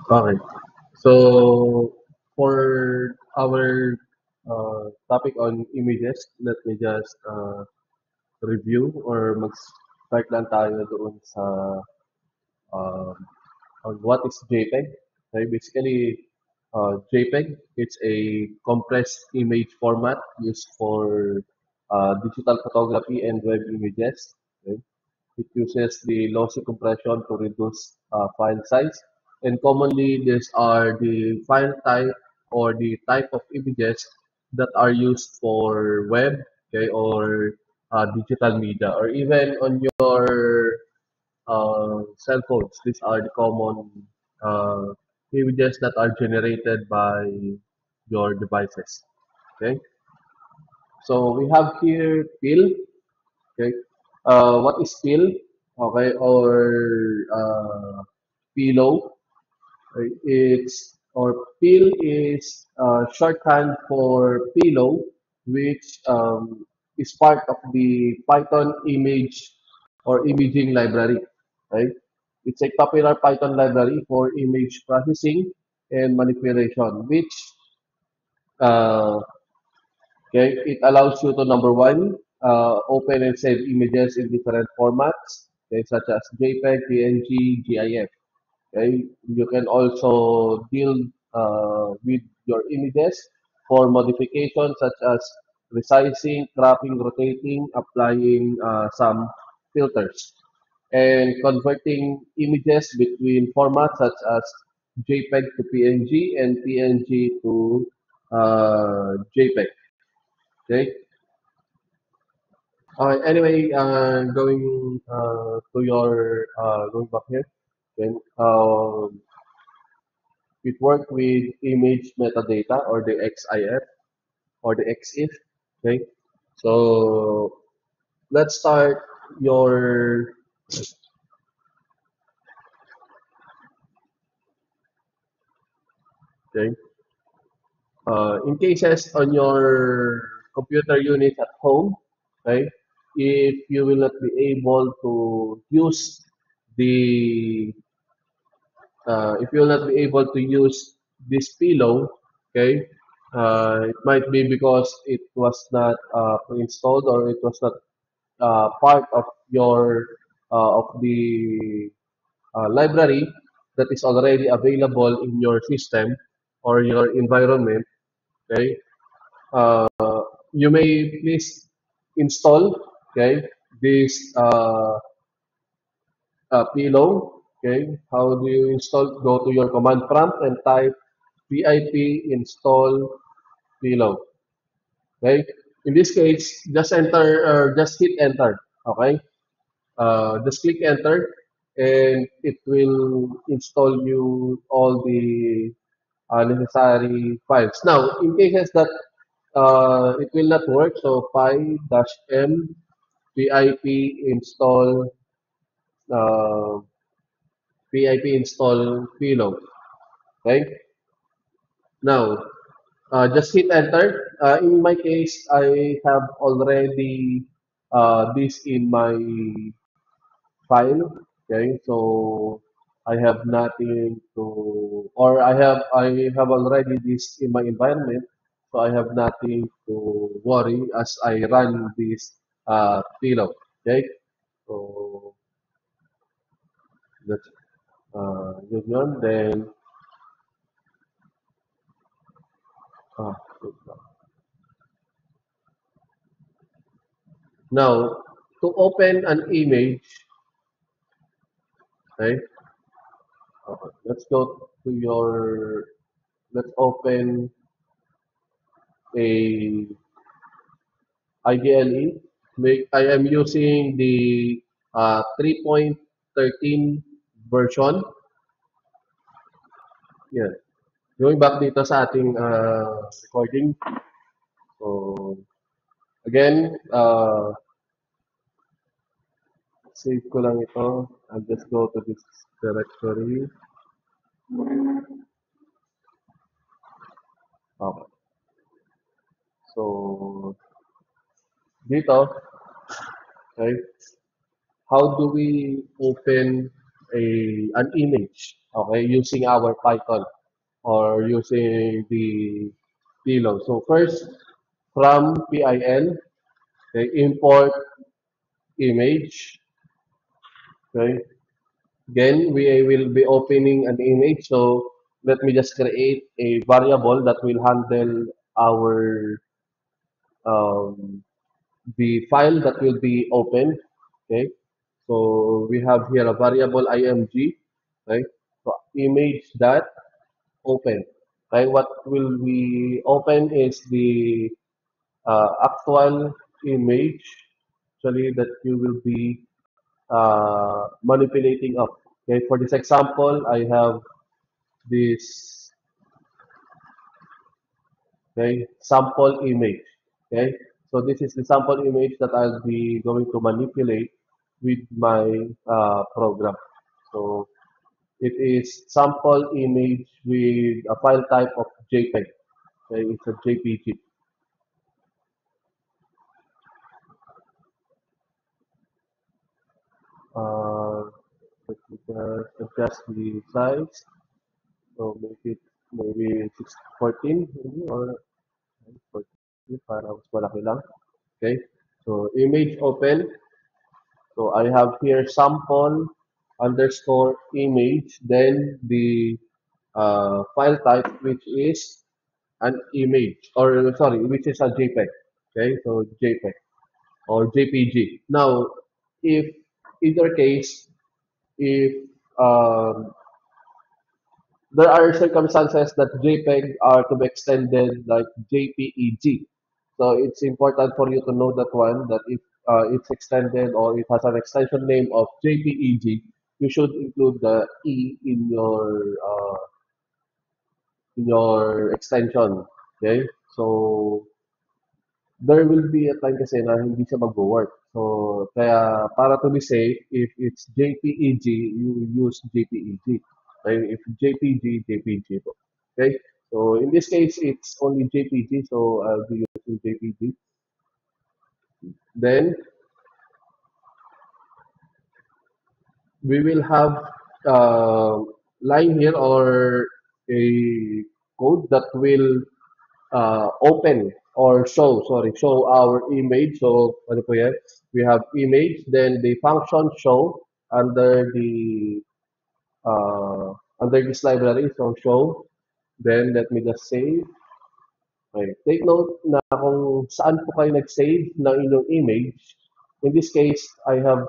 Okay. So for our topic on images, let me just review or mag-start lang tayo doon sa um, on what is JPEG. Okay, basically, JPEG it's a compressed image format used for digital photography and web images. Okay. It uses the lossy compression to reduce file size. And commonly, these are the file type or the type of images that are used for web, okay, or digital media, or even on your cell phones. These are the common uh, images that are generated by your devices. Okay, so we have here pill. Okay. What is pill? Okay, or pillow. It's or pill is shorthand for pillow, which is part of the Python image or imaging library. Right? It's a popular Python library for image processing and manipulation, which uh, okay, it allows you to number one, open and save images in different formats, okay, such as JPEG, PNG, GIF. Okay, you can also deal with your images for modification such as resizing, cropping, rotating, applying some filters, and converting images between formats such as JPEG to PNG and PNG to JPEG. Okay. Anyway, to your going back here, then it worked with image metadata or the XIF or the XIF. Okay, so let's start your okay. In cases on your computer unit at home, okay, if you will not be able to use the if you'll not be able to use this pillow, okay, it might be because it was not installed or it was not part of your of the library that is already available in your system or your environment. Okay, uh, you may please install okay this pillow. Okay, how do you install? Go to your command prompt and type pip install pillow. Okay, in this case, just enter or just hit enter. Okay, just click enter, and it will install you all the necessary files. Now, in cases that it will not work, so py-m pip install uh, pip install pillow. Okay. Now, just hit enter. In my case, I have already this in my file. Okay, so I have nothing to, or I have already this in my environment, so I have nothing to worry as I run this pillow. Okay, so that's yun. Then uh, now to open an image, okay, let's go to your, let's open a IDLE. I am using the 3.13 version. Yeah. Going back dito sa ating recording. So, again, save ko lang ito. I'll just go to this directory. Okay. So, dito, okay, how do we open an image? okay, using our Python or using the Tilo. So first, from PIN, okay, import image, okay. Again, we will be opening an image. So let me just create a variable that will handle our um, the file that will be opened. Okay. So we have here a variable img. Right. So image that open. Right. What will we open is the actual image actually that you will be manipulating of. Okay. For this example, I have this, okay, sample image. Okay, so this is the sample image that I'll be going to manipulate with my program. So it is sample image with a file type of JPEG. Okay, it's a JPG. Uh, let me just adjust the size. So make it maybe 14 maybe, or 14 para mas malaki lang. Okay, so image open. So I have here sample underscore image, then the file type, which is an image, or sorry, which is a JPEG. Okay, so JPEG or JPG. Now, if either case, if um, there are circumstances that JPEG are to be extended like JPEG. So it's important for you to know that one, that if it's extended or it has an extension name of JPEG, you should include the E in your extension. Okay? So there will be a time kasi na hindi siya mag-work. So kaya para to be safe, if it's JPEG, you use JPEG. Okay? If JPG, JPG po. Okay? So in this case, it's only JPG, so I'll be using JPG. Then we will have uh, line here or a code that will open or show our image. So ano po yan? We have image, then the function show under the under this library. So show, then let me just save. Okay. Take note na kung saan po kayo nag-save ng inyong image. In this case, I have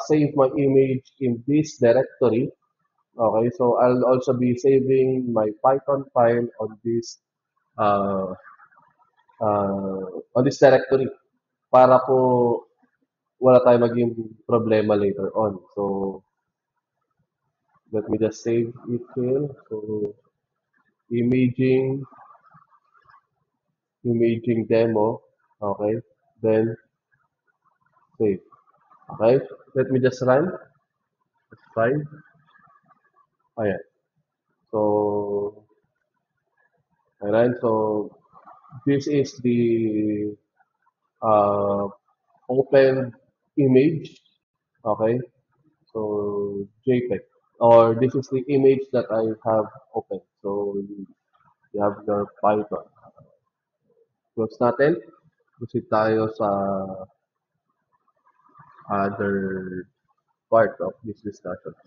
saved my image in this directory. Okay, so I'll also be saving my Python file uh, on this directory para po wala tayong maging problema later on. So let me just save it here. So imaging, imaging demo. Okay, then save. Okay, let me just run. It's fine. Ayan. So, ayan. So this is the uh, open image. Okay, so JPEG. Or this is the image that I have opened. So you have your Python. Close natin. Proceed tayo sa other part of this discussion.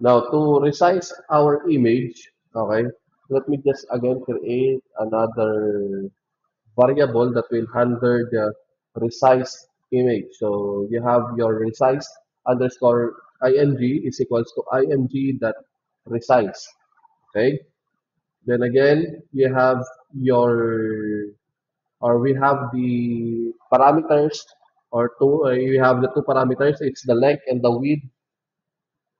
Now, to resize our image, okay, let me just again create another variable that will handle the resize image. So you have your resize underscore ing is equals to img dot resize. Okay. Then again, you have your or we have the parameters or two. You have the two parameters. It's the length and the width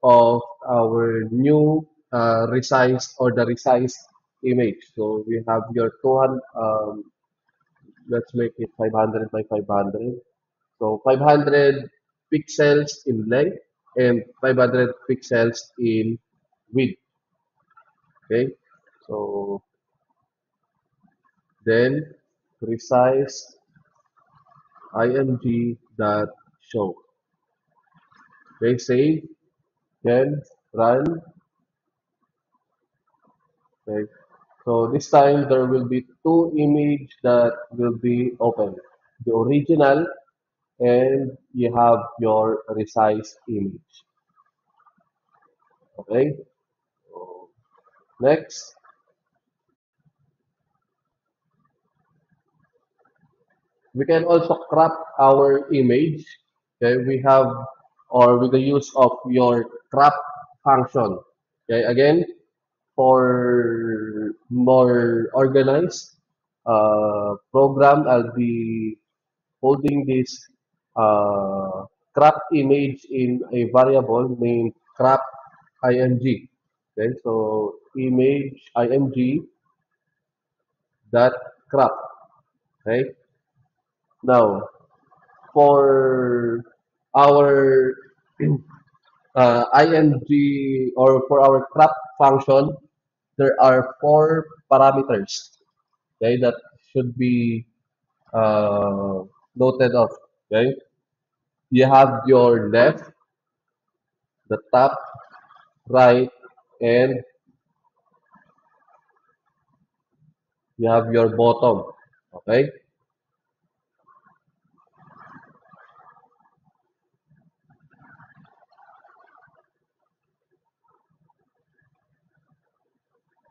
of our new resized or the resized image. So we have your 200. Let's make it 500 by 500. So 500 pixels in length and 500 pixels in width. Okay. So then resize img dot show. Okay, save, then run. Okay. So this time there will be two image that will be open. The original and you have your resized image. Okay. So next, we can also crop our image. Okay, we have or with the use of your crop function. Okay, again for more organized program, I'll be holding this crop image in a variable named crop img. Okay, so image img dot crop. Okay, now for our ing or for our crop function, there are four parameters. Okay, that should be noted of. Okay, you have your left, the top, right, and you have your bottom. Okay,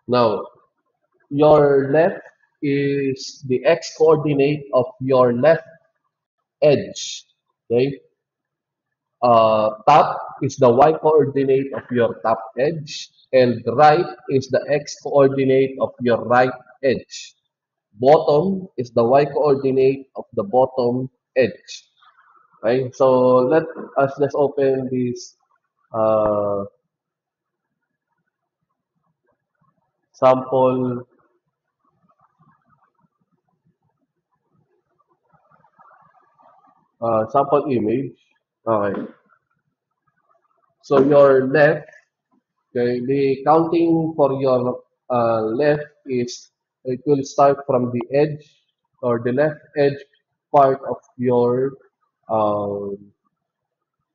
now your left is the x coordinate of your left edge. Okay, top is the y coordinate of your top edge, and right is the x coordinate of your right edge. Bottom is the y coordinate of the bottom edge. Okay, so let us just open this uh, sample sample image. Okay, so your left, okay, the counting for your left is it will start from the edge or the left edge part uh,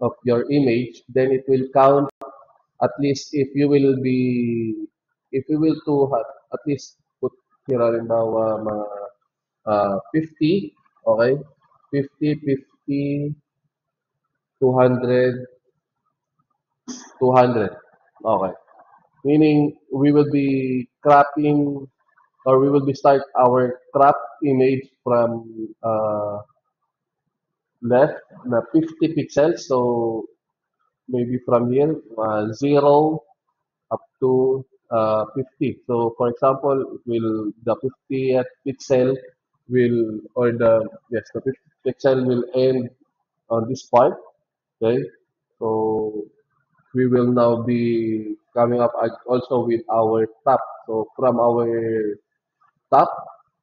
of your image. Then it will count at least if you will be if you will to at least put here halimbawa 50, okay? 50, 50, 200, 200. Okay. Meaning we will be cropping or we will be start our crop image from left na 50 pixels. So maybe from here 0 up to 50. So for example, it will the 50th pixel will or the yes the 50th pixel will end on this part. Okay, so we will now be coming up also with our top. So from our top,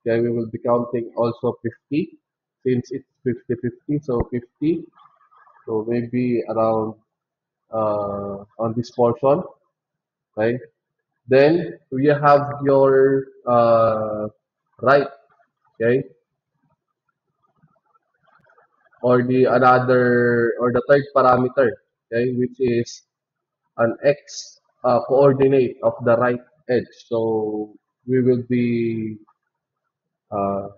okay, we will be counting also 50 since it's 50-50. So 50. So maybe around on this portion. Okay. Then you have your right, okay, or the another or the third parameter, okay, which is an x coordinate of the right edge. So we will be uh,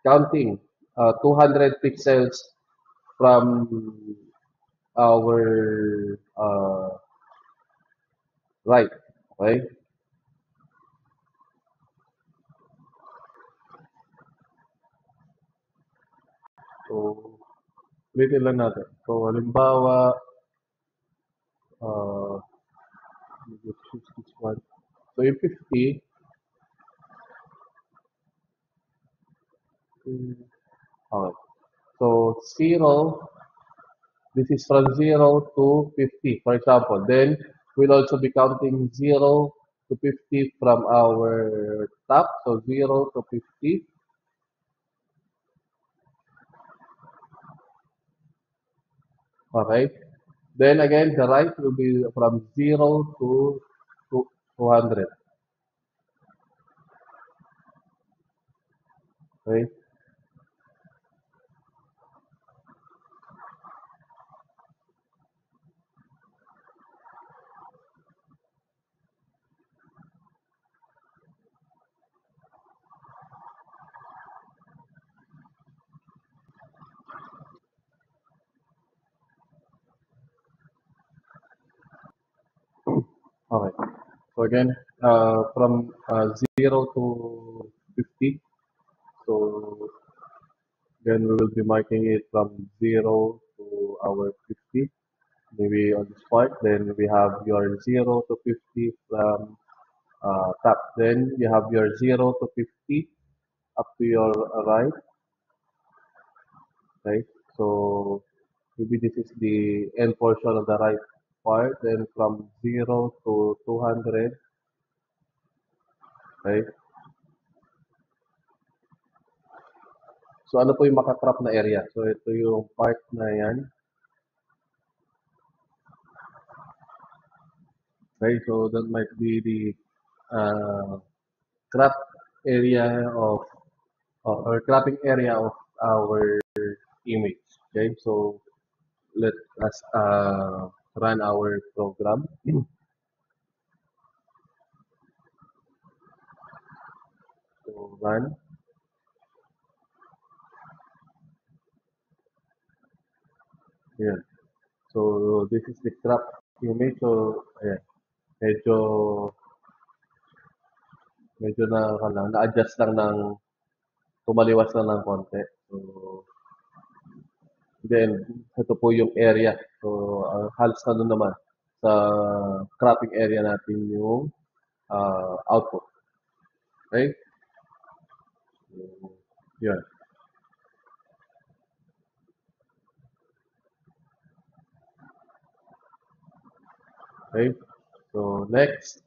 counting 200 pixels from our right, okay. So ulitin lang natin. So halimbawa, uh, let's choose this one. So yung 50, okay. So 0, this is from 0 to 50, for example. Then we'll also be counting 0 to 50 from our top. So 0 to 50. Okay. Then again, the right will be from 0 to 200. Okay. Okay. So again, from 0 to 50. So then we will be marking it from 0 to our 50, maybe on this part. Then we have your 0 to 50 from top. Then you have your 0 to 50 up to your right, right? So maybe this is the end portion of the right part. Then from 0 to 200, right? So ano po yung makakrop na area? So ito yung part na yan. Right? So that might be the crop area of or cropping area of our image. Okay, so let us run our program. So run. Ayan. So this is the crop image. So ayan. Medyo medyo na-adjust lang ng tumaliwas lang ng konti. So then ito po yung area. So halos na doon naman sa cropping area natin yung output. Okay? So, yun. Okay? So next,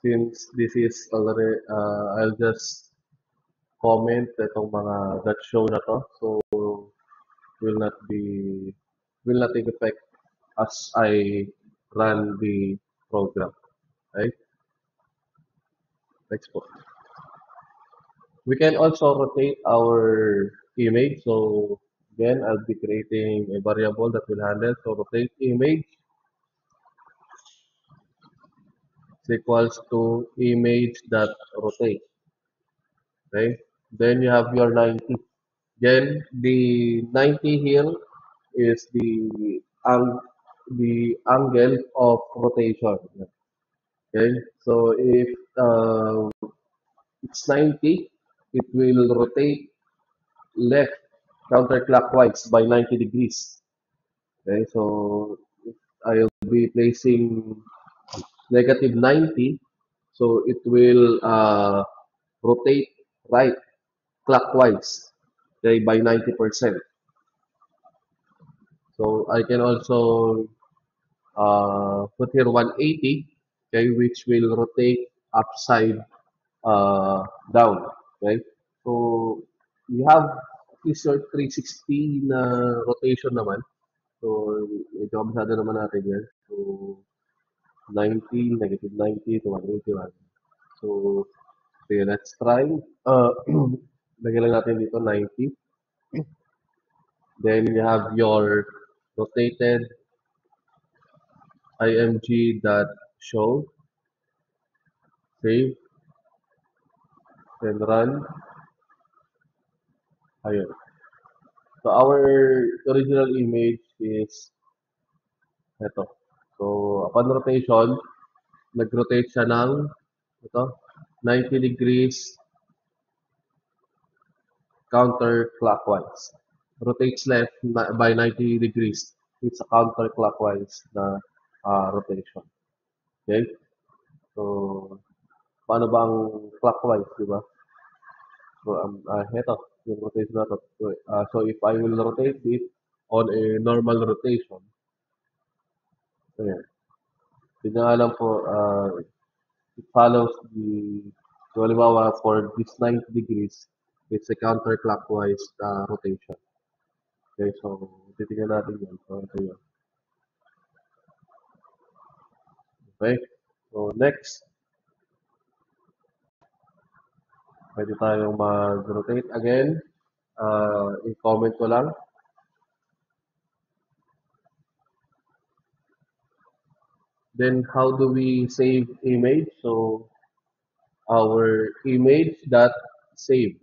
since this is already, I'll just comment itong mga that show na to. So will not be will not take effect as I run the program. Right? Next po. We can also rotate our image. So again, I'll be creating a variable that will handle. So rotate image is equals to image dot rotate. Okay. Then you have your 90. Then the 90 here is the angle of rotation. Okay. So if it's 90, it will rotate left counterclockwise by 90 degrees. Okay. So I'll be placing negative 90, so it will rotate right clockwise, okay, by 90%. So I can also put here 180, okay, which will rotate upside uh, down, okay. So we have at least your 360 na rotation naman. So medyo kabisado naman natin yan. So 90, negative 90 to 181. So okay, let's try. Lagyan lang natin dito 90. Then you have your rotated img dot show, save, then run. Ayun. So our original image is ito. So upon rotation, nag-rotate siya ng ito, 90 degrees counterclockwise. Rotates left by 90 degrees. It's a counterclockwise na rotation. Okay? So, paano ba ang clockwise, di ba? So, heto, yung rotation na to. So, if I will rotate it on a normal rotation, ayan. Yun nga lang po, it follows the, so, halimbawa, for this 90 degrees, it's a counterclockwise rotation. Okay, so, titignan natin yan. So, ito yun. Okay, so next, pwede tayong mag-rotate again. I-comment ko lang. Then how do we save image? So our image dot save.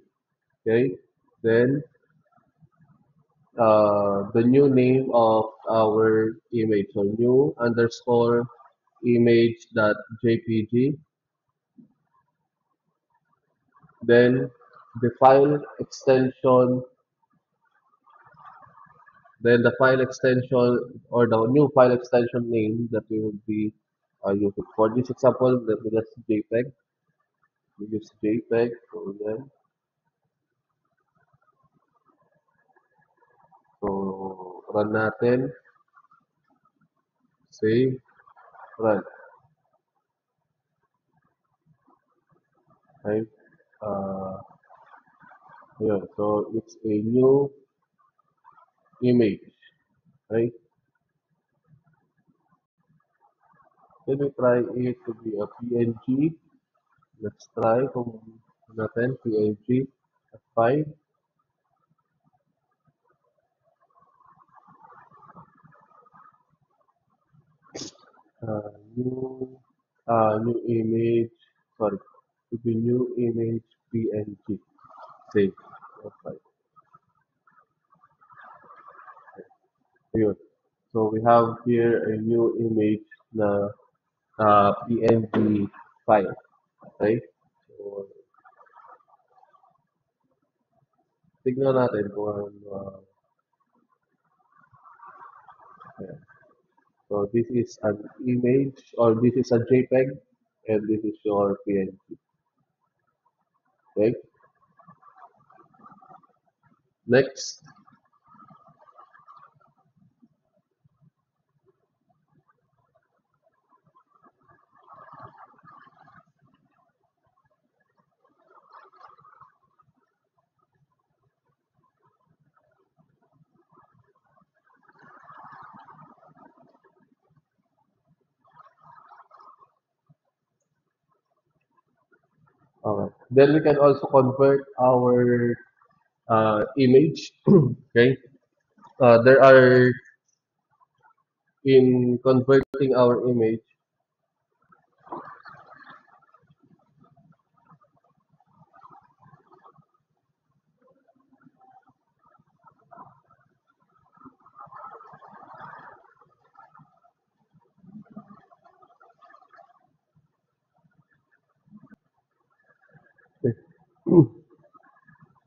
Okay. Then the new name of our image. So new underscore image.jpg. Then the file extension, then the file extension or the new file extension name that we will be using. For this example, let me just JPEG. We use JPEG. So, yan. So, run natin. Save. Run. Right? Uh, Yun. So, it's a new image. Right? Let me try it to be a PNG. Let's try kung natin PNG F5. New new image. Sorry. To be new image PNG. Save. F5. Ayun. So we have here a new image na PNG file. Okay? So, tignan natin kung ano. Ayan. So this is an image or this is a JPEG and this is your PNG. Okay? Next. Okay. Then we can also convert our image. Okay? There are in converting our image.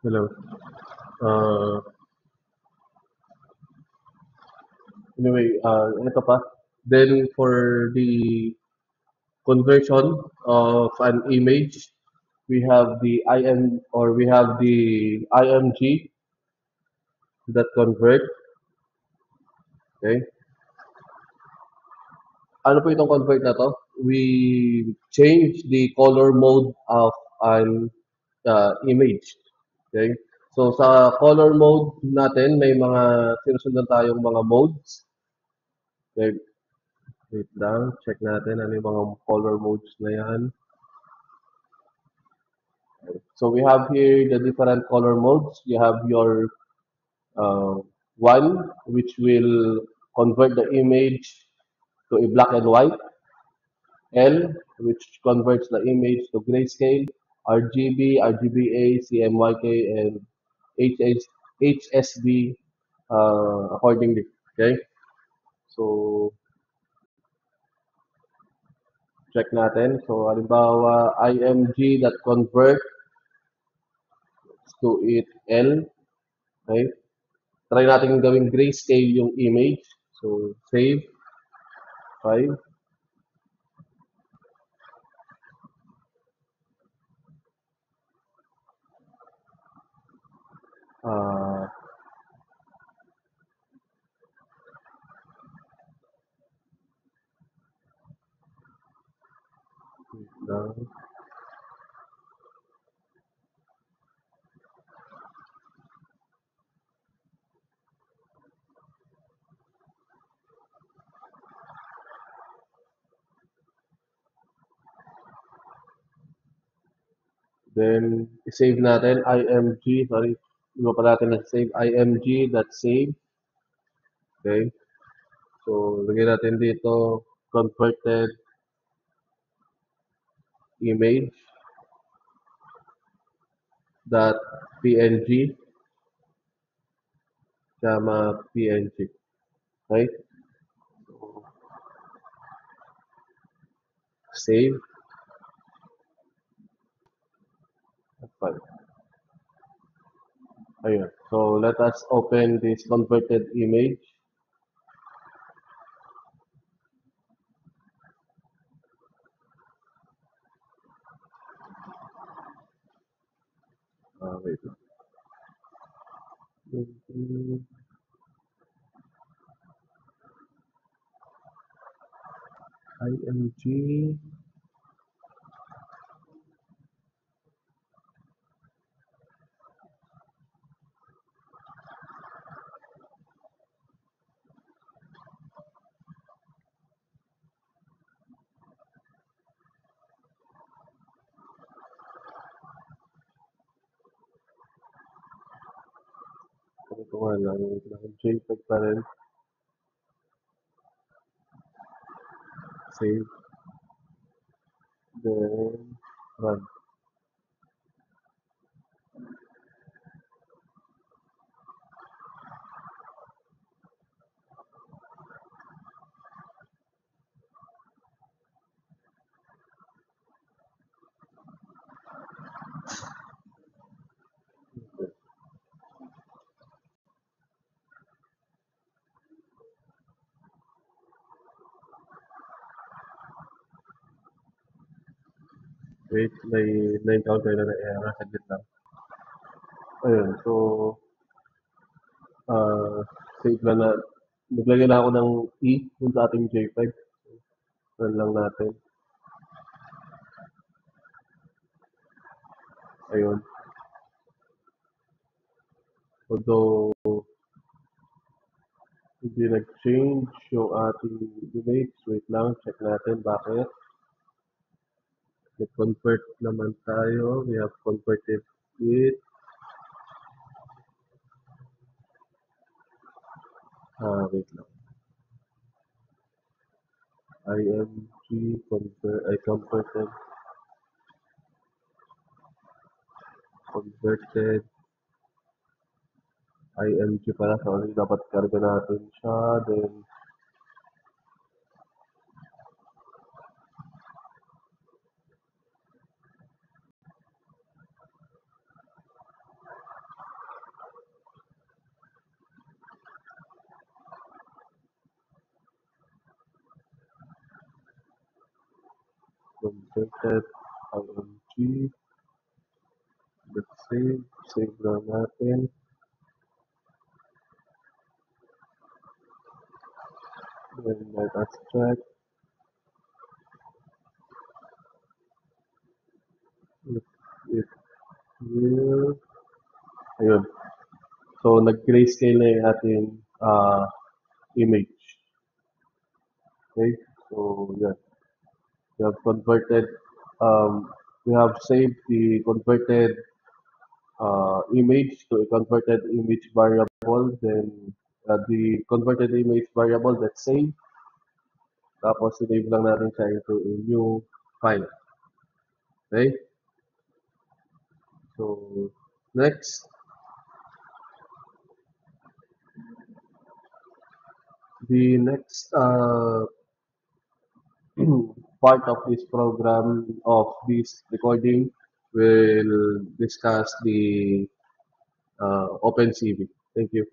Hello. Uh, Anyway, ito pa. Then for the conversion of an image, we have the IM or we have the IMG that convert. Okay. Ano po itong convert na to? We change the color mode of an image. Okay. So sa color mode natin, may mga sinusundan tayong mga modes. Okay. Wait lang, check natin ano yung mga color modes na yan. So we have here the different color modes. You have your uh, one, which will convert the image to a black and white. L, which converts the image to grayscale. RGB, RGBA, CMYK, and HS, HSB accordingly. Okay? So, check natin. So, halimbawa, IMG that convert to it L. Okay? Try natin gawing grayscale yung image. So, save. 5. Uh, lang. Then, save natin IMG. Sorry, iba pa natin na save. IMG that save. Okay. So, lagyan natin dito converted image dot png comma png. Okay. Save. That's fine. Ayun. So let us open this converted image. Wait. IMG. Ano ko nga lang, JPEG pa rin. Save. Then, run. Wait, may na-encounter na error. Saglit lang. Ayun, so, uh, save na na. Naglagay na ako ng E dun sa ating JPEG. Run lang natin. Ayun. Although, hindi nag-change yung ating image. Wait lang, check natin bakit. Nag-convert naman tayo. We have converted it. Wait lang. IMG converted IMG pala. Sorry, dapat karga natin siya. Then, converted IMG. Let's save. Save lang natin. Then, let us check. If it will. Ayun. So, nag-grayscale na yung ating image. Okay? So, yan. We have converted, we have saved the converted image to a converted image variable. Then, the converted image variable that's saved. Tapos, sinave lang natin siya into a new file. Okay? So, next, the next part of this program of this recording will discuss the OpenCV. Thank you.